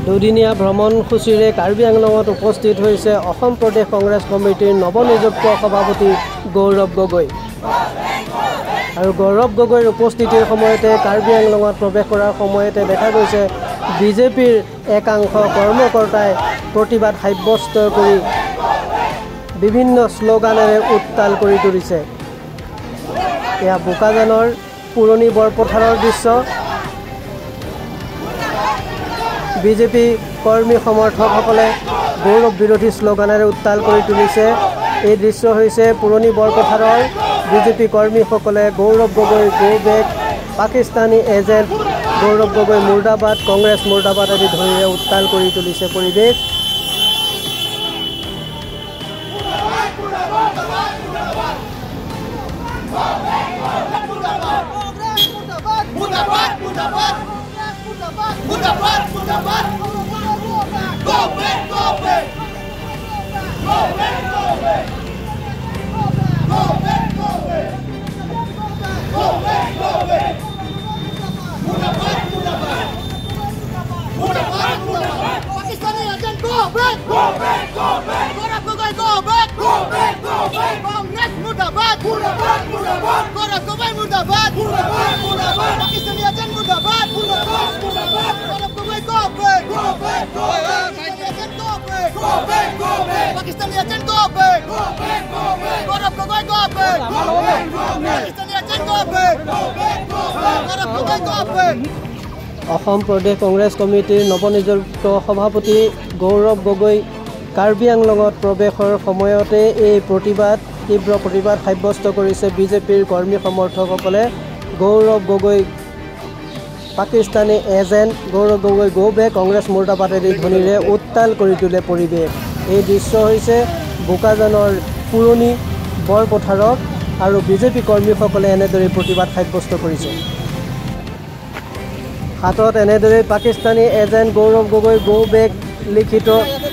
দুদিনীয়া ভ্ৰমণসূচীৰে কাৰ্বি আংলঙত উপস্থিত হৈছে অসম প্ৰদেশ কংগ্ৰেছ কমিটিৰ নৱনিযুক্ত সভাপতি গৌৰৱ গগৈ। আৰু গৌৰৱ গগৈৰ উপস্থিতিৰ সময়তে কাৰ্বি আংলঙত প্ৰৱেশ কৰাৰ সময়তে দেখা গৈছে বিজেপিৰ একাংশ কৰ্মকৰ্তাই প্ৰতিবাদ সাব্যস্ত কৰি বিভিন্ন শ্লোগানেৰে উত্তাল কৰি তুলিছে। এয়া বোকাজানৰ পুৰণি বৰপথাৰৰ দৃশ্য। বিজেপি কৰ্মী সমৰ্থকসকলে গৌৰৱ বিৰোধী শ্লোগানেৰে উত্তাল কৰি তুলিছে। এই দৃশ্য হৈছে পুৰণি বৰপথাৰৰ বিজেপি কৰ্মীসকলে Gaurav Gogoi go back, Pakistani agent, Gaurav Gogoi মুৰ্দাবাদ, কংগ্ৰেছ মুৰ্দাবাদ আদি ধৰিৰে উত্তাল কৰি তুলিছে পৰিৱেশ। অসম প্ৰদেশ কংগ্ৰেছ কমিটিৰ নৱনিযুক্ত সভাপতি গৌৰৱ গগৈ কাৰ্বি আংলঙত প্ৰৱেশৰ সময়তে এই তীব্ৰ প্ৰতিবাদ সাব্যস্ত কৰিছে বিজেপিৰ কৰ্মী সমৰ্থকসকলে। Gaurav Gogoi Pakistani agent, Gaurav Gogoi go back, Congress মুৰ্দাবাদ আদি ধ্বনিৰে উত্তাল কৰি তোলে পৰিৱেশ। এই দৃশ্য হৈছে বোকাজানৰ পুৰণি বৰপথাৰত আৰু বিজেপি কৰ্মীসকলে এনেদৰে প্ৰতিবাদ সাব্যস্ত কৰিছে। হাতত এনেদৰে Pakistani agent, Gaurav Gogoi go back লিখিত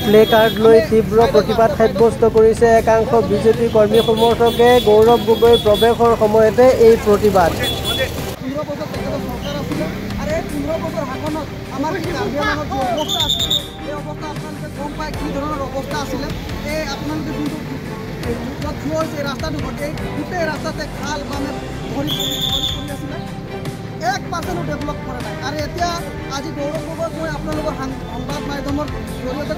প্লে কাৰ্ড লৈ তীব্ৰ প্ৰতিবাদ সাব্যস্ত কৰিছে একাংশ বিজেপি কৰ্মী সমৰ্থকে। গৌৰৱ গগৈৰ প্ৰৱেশৰ সময়তে এই প্ৰতিবাদ। ডেভেলপ কৰা নাই আৰু এতিয়া আজি গৌৰৱ গগৈক মই আপোনালোকৰ সংবাদ মাধ্যমৰ জৰিয়তে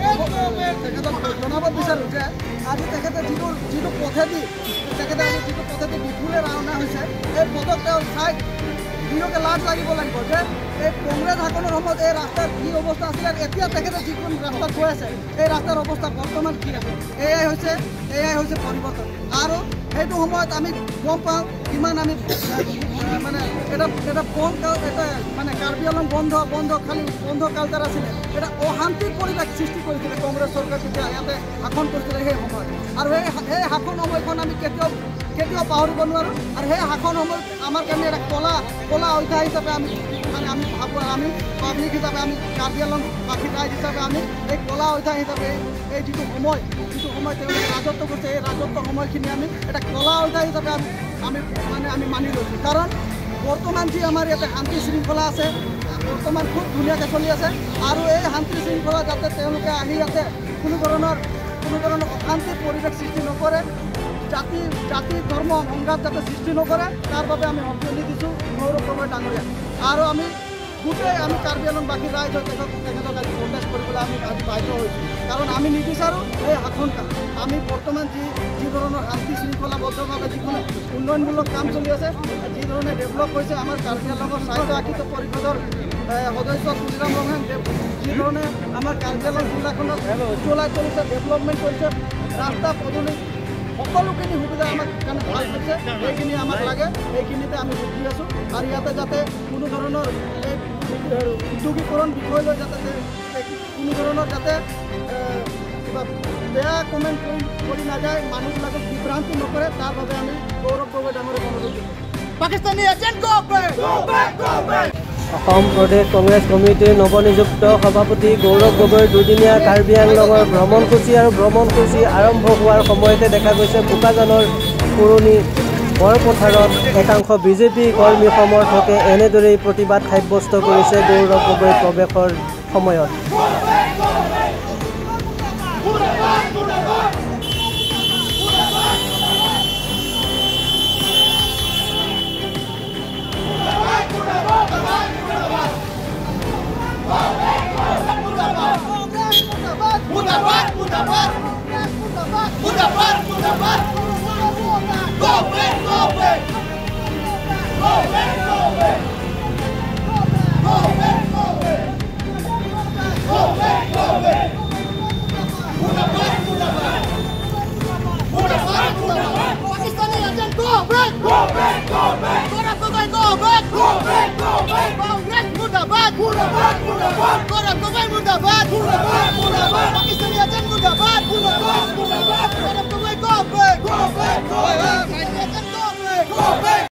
তেখেতক জনাব বিচাৰোঁ যে আজি তেখেতে যিটো পথেদি বিপুলে ৰাওনা হৈছে, এই পথক তেওঁ চাই নিজকে লাজ লাগিব লাগিব যে এই কংগ্ৰেছ শাসনৰ সময়ত এই ৰাস্তাৰ কি অৱস্থা আছিলে, এতিয়া তেখেতে যিখন ৰাস্তাত গৈ আছে এই ৰাস্তাৰ অৱস্থা বৰ্তমান কি আছে। এয়াই হৈছে পৰিৱৰ্তন। আৰু সেইটো সময়ত আমি গম পাওঁ কিমান আমি মানে এটা কাৰ্বি আংলং বন্ধ কালচাৰ আছিলে, এটা অশান্তিৰ পৰিৱেশ সৃষ্টি কৰিছিলে কংগ্ৰেছ চৰকাৰ যেতিয়া ইয়াতে শাসন কৰিছিলে সেই সময়ত। আৰু সেই শাসন সময়খন আমি কেতিয়াও পাহৰিব নোৱাৰোঁ। আৰু সেই শাসন সময় আমাৰ কাৰণে এটা কলা অধ্যায় হিচাপে আমি ভাবোঁ, আমি পাব্লিক হিচাপে, আমি কাৰ্বি আংলং বাসী ৰাইজ হিচাপে আমি এই কলা অধ্যায় হিচাপে এই যিটো সময় তেওঁলোকে ৰাজত্ব কৰিছে, এই ৰাজত্ব সময়খিনি আমি এটা কলা অধ্যায় হিচাপে আমি মানি লৈছোঁ। কাৰণ বৰ্তমান যি আমাৰ ইয়াতে শান্তি শৃংখলা আছে, বৰ্তমান খুব ধুনীয়াকৈ চলি আছে। আৰু এই শান্তি শৃংখলা যাতে তেওঁলোকে আহি ইয়াতে কোনো ধৰণৰ অশান্তিৰ পৰিৱেশ সৃষ্টি নকৰে, জাতি ধৰ্ম সংঘাত যাতে সৃষ্টি নকৰে, তাৰ বাবে আমি সঁজুলি দিছোঁ গৌৰৱ গগৈ ডাঙৰীয়া। আৰু আমি কাৰ্বি আংলংবাসী ৰাইজ হৈ তেখেতক আজি প্ৰটেষ্ট কৰিবলৈ আমি আজি বাধ্য হৈছোঁ। কাৰণ আমি নিবিচাৰোঁ এই শাসনকাল। আমি বৰ্তমান যি ধৰণৰ শান্তি শৃংখলাবদ্ধভাৱে যিকোনো উন্নয়নমূলক কাম চলি আছে, যি ধৰণে ডেভেলপ হৈছে আমাৰ কাৰ্বি আংলঙৰ স্বায়ত্ত শাসিত পৰিষদৰ সদস্য তুলিৰাম ৰঙান যি ধৰণে আমাৰ কাৰ্বি আংলং জিলাখনত চলাই চলিছে, ডেভেলপমেণ্ট কৰিছে, ৰাস্তা পদূলি সকলোখিনি সুবিধা আমাক কাৰণে ভাল কৰিছে। সেইখিনি আমাক লাগে, সেইখিনিতে আমি ৰখি আছোঁ। আৰু ইয়াতে যাতে কোনো ধৰণৰ এই উদ্যোগীকৰণ বিষয় লৈ যাতে কোনো ধৰণৰ যাতে কিবা বেয়া কমেণ্ট কৰি নাযায়, মানুহবিলাকক বিভ্ৰান্তি নকৰে, তাৰ বাবে আমি গৌৰৱ গগৈ ডাঙৰীয়াক অনুৰোধ কৰিছোঁ। Pakistani agent go back. Assam প্ৰদেশ কংগ্ৰেছ কমিটিৰ নৱনিযুক্ত সভাপতি গৌৰৱ গগৈৰ দুদিনীয়া কাৰ্বি আংলঙৰ ভ্ৰমণসূচী আৰম্ভ হোৱাৰ সময়তে দেখা গৈছে বোকাজানৰ পুৰণি বৰপথাৰত একাংশ বিজেপি কৰ্মী সমৰ্থকে এনেদৰেই প্ৰতিবাদ সাব্যস্ত কৰিছে গৌৰৱ গগৈৰ প্ৰৱেশৰ সময়ত। Pakistani